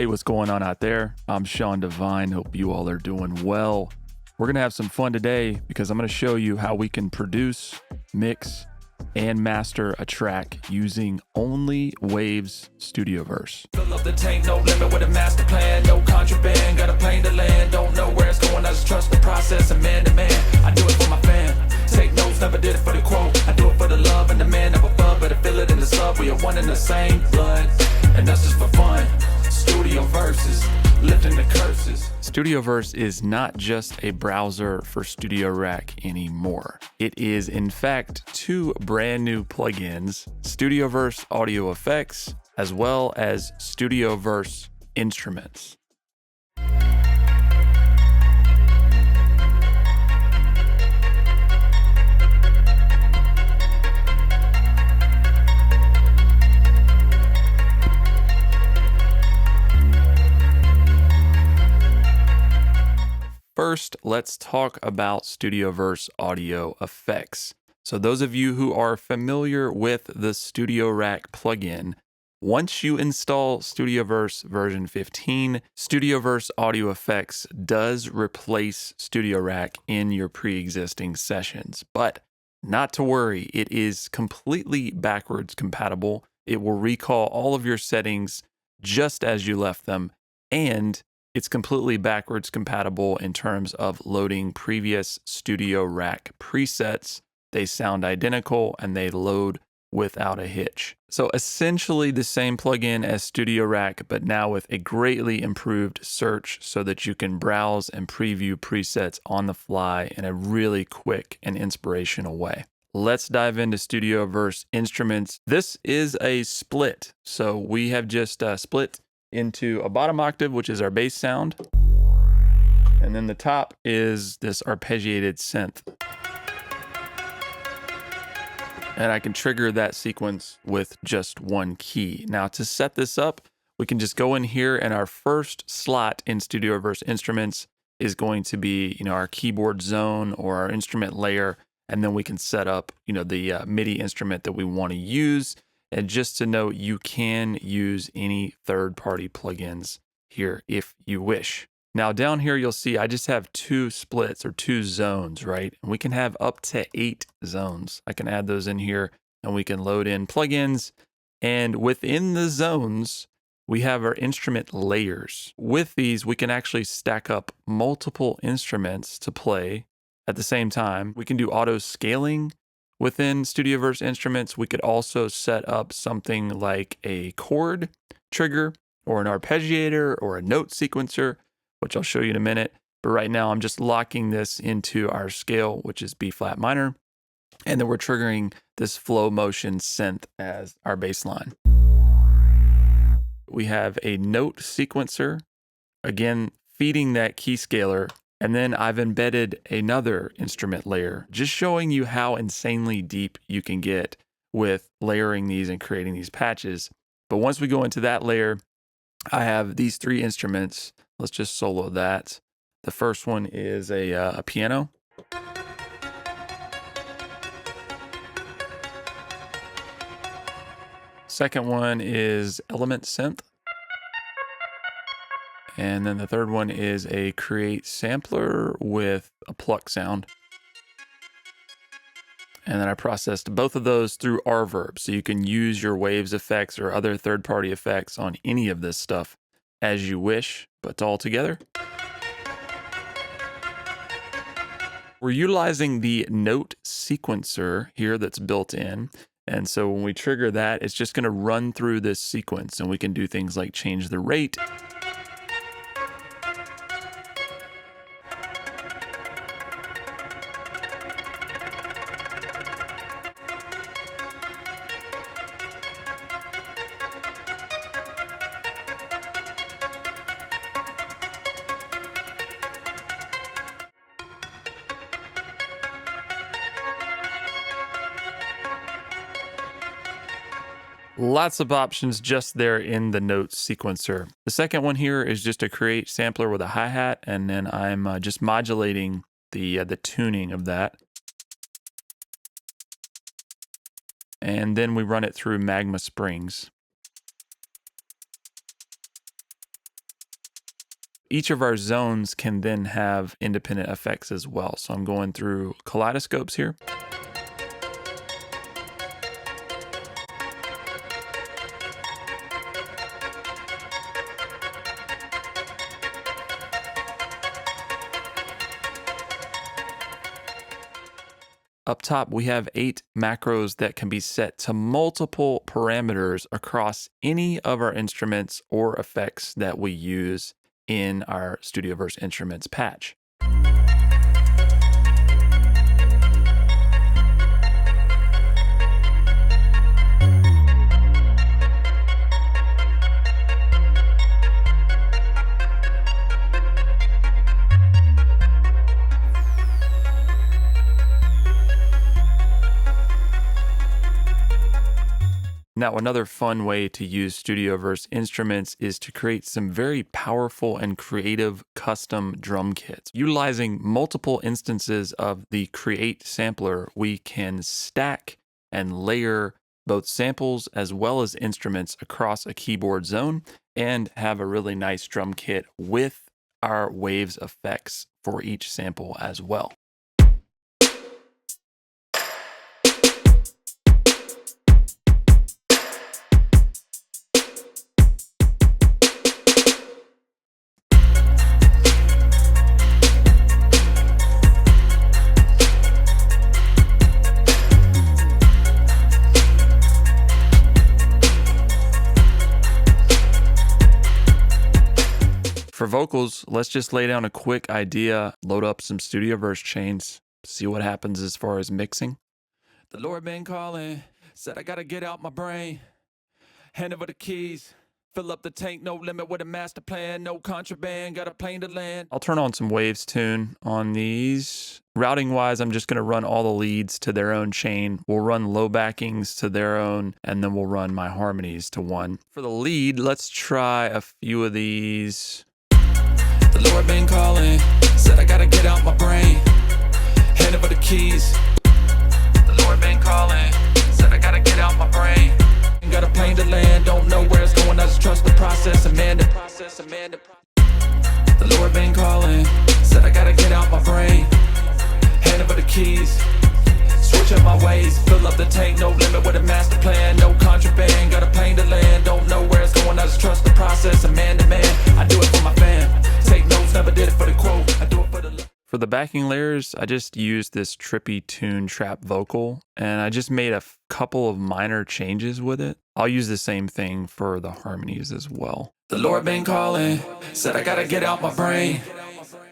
Hey, what's going on out there? I'm Sean Devine. Hope you all are doing well. We're going to have some fun today because I'm going to show you how we can produce, mix, and master a track using only Waves StudioVerse. Fill up the tank, no limit with a master plan, no contraband, got a plane to land, don't know where it's going, I just trust the process, and man to man, I do it for my fam. Take notes, never did it for the quote, I do it for the love and the man up above, better feel it in the sub, we are one in the same blood, and that's just for fun. StudioVerse, lifting the curses. StudioVerse is not just a browser for Studio Rack anymore. It is, in fact, two brand new plugins, StudioVerse Audio Effects, as well as StudioVerse Instruments. First, let's talk about StudioVerse Audio Effects. So those of you who are familiar with the Studio Rack plugin, once you install StudioVerse version 15, StudioVerse Audio Effects does replace Studio Rack in your pre-existing sessions. But not to worry, it is completely backwards compatible. It will recall all of your settings just as you left them, and it's completely backwards compatible in terms of loading previous Studio Rack presets. They sound identical and they load without a hitch. So essentially the same plugin as Studio Rack, but now with a greatly improved search so that you can browse and preview presets on the fly in a really quick and inspirational way. Let's dive into StudioVerse Instruments. This is a split. So we have just split into a bottom octave, which is our bass sound. And then the top is this arpeggiated synth. And I can trigger that sequence with just one key. Now to set this up, we can just go in here, and our first slot in StudioVerse Instruments is going to be, our keyboard zone or our instrument layer. And then we can set up, the MIDI instrument that we want to use. And just to note, you can use any third-party plugins here if you wish. Now down here, you'll see I just have two splits or two zones, right? And we can have up to 8 zones. I can add those in here and we can load in plugins. And within the zones, we have our instrument layers. With these, we can actually stack up multiple instruments to play at the same time. We can do auto scaling within StudioVerse Instruments. We could also set up something like a chord trigger or an arpeggiator or a note sequencer, which I'll show you in a minute. But right now I'm just locking this into our scale, which is B flat minor. And then we're triggering this flow motion synth as our bass line. We have a note sequencer, again, feeding that key scaler. And then I've embedded another instrument layer, just showing you how insanely deep you can get with layering these and creating these patches. But once we go into that layer, I have these 3 instruments. Let's just solo that. The first one is a piano. Second one is element synth. And then the third one is a create sampler with a pluck sound. And then I processed both of those through Reverb. So you can use your Waves effects or other third-party effects on any of this stuff as you wish, but all together. We're utilizing the note sequencer here that's built in. And so when we trigger that, it's just going to run through this sequence, and we can do things like change the rate. Lots of options just there in the note sequencer. The second one here is just a create sampler with a hi-hat, and then I'm just modulating the tuning of that. And then we run it through Magma Springs. Each of our zones can then have independent effects as well. So I'm going through kaleidoscopes here. Up top, we have 8 macros that can be set to multiple parameters across any of our instruments or effects that we use in our StudioVerse Instruments patch. Now, another fun way to use StudioVerse Instruments is to create some very powerful and creative custom drum kits. Utilizing multiple instances of the Create sampler, we can stack and layer both samples as well as instruments across a keyboard zone and have a really nice drum kit with our waves effects for each sample as well. For vocals, let's just lay down a quick idea, load up some StudioVerse chains, see what happens as far as mixing. The Lord been calling, said I gotta get out my brain. Hand over the keys, fill up the tank, no limit with a master plan, no contraband, got a plane to land. I'll turn on some waves tune on these. Routing wise, I'm just going to run all the leads to their own chain. We'll run low backings to their own, and then we'll run my harmonies to one. For the lead, let's try a few of these. The Lord been calling, said I gotta get out my brain. Hand over the keys. The Lord been calling, said I gotta get out my brain. Got a plane to land, don't know where it's going, I just trust the process, Amanda. The Lord been calling, said I gotta get out my brain. Hand over the keys. Switch up my ways, fill up the tank, no limit with a master plan, no contraband, got a plane to land, don't know where it's going, I just trust the process, I'm man to man, I do it for my fam, take notes, never did it for the quote, I do it for the love. For the backing layers, I just used this trippy tune trap vocal, and I just made a couple of minor changes with it. I'll use the same thing for the harmonies as well. The Lord been calling, said I gotta get out my brain,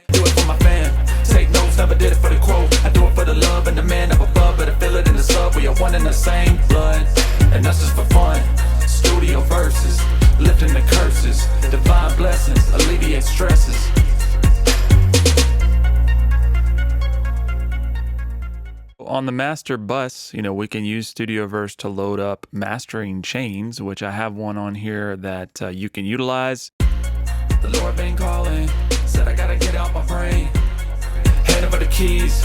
do it for my fam. Take notes, never did it for the quote. I do it for the love and the man up above. Better feel it in the sub. We are one in the same blood, and that's just for fun. Studio verses, lifting the curses. Divine blessings, alleviate stresses. On the master bus, we can use StudioVerse to load up mastering chains, which I have one on here that you can utilize. The Lord been calling, said I gotta get out my brain. Hand over the keys,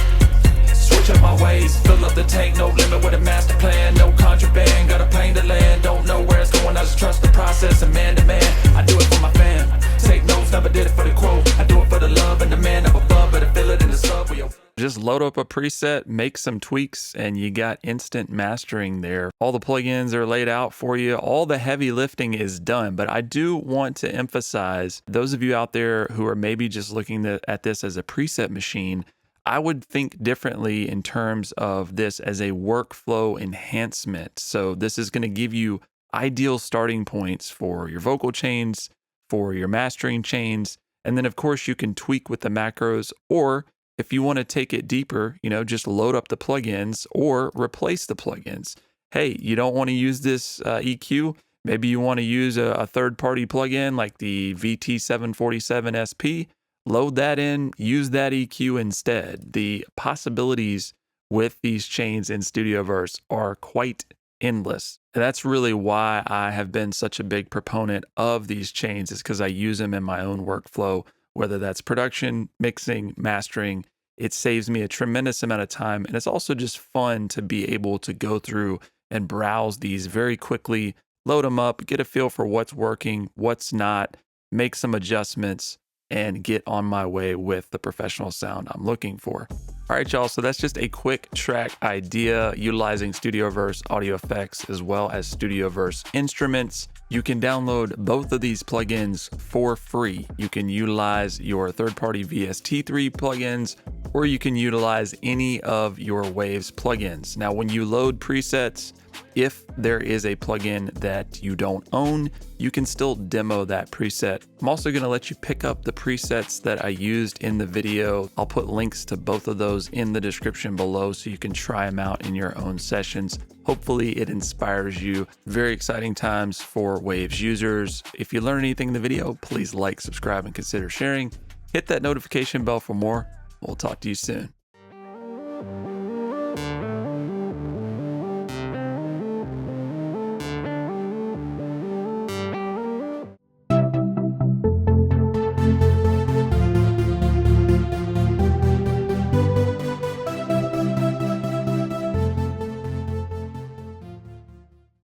switch up my ways, fill up the tank, no limit with a master plan, no contraband, got a plane to land, don't know where it's going, I just trust the process, I'm man to man, I do it for my fam, take notes, never did it for the quote, I do it for the love and the man up above, better feel it in the sub. Just load up a preset, make some tweaks, and you got instant mastering there. All the plugins are laid out for you. All the heavy lifting is done, but I do want to emphasize those of you out there who are maybe just looking at this as a preset machine, I would think differently in terms of this as a workflow enhancement. So this is going to give you ideal starting points for your vocal chains, for your mastering chains, and then of course you can tweak with the macros, or if you want to take it deeper, just load up the plugins or replace the plugins. Hey, you don't want to use this EQ? Maybe you want to use a third-party plugin like the VT747 SP. Load that in, use that EQ instead. The possibilities with these chains in StudioVerse are quite endless. And that's really why I have been such a big proponent of these chains, is because I use them in my own workflow. Whether that's production, mixing, mastering, it saves me a tremendous amount of time. And it's also just fun to be able to go through and browse these very quickly, load them up, get a feel for what's working, what's not, make some adjustments, and get on my way with the professional sound I'm looking for. All right, y'all, so that's just a quick track idea utilizing StudioVerse audio effects as well as StudioVerse Instruments. You can download both of these plugins for free. You can utilize your third-party VST3 plugins, or you can utilize any of your Waves plugins. Now, when you load presets, if there is a plugin that you don't own, you can still demo that preset. I'm also going to let you pick up the presets that I used in the video. I'll put links to both of those in the description below so you can try them out in your own sessions. Hopefully it inspires you. Very exciting times for Waves users. If you learn anything in the video, please like, subscribe, and consider sharing. Hit that notification bell for more. We'll talk to you soon.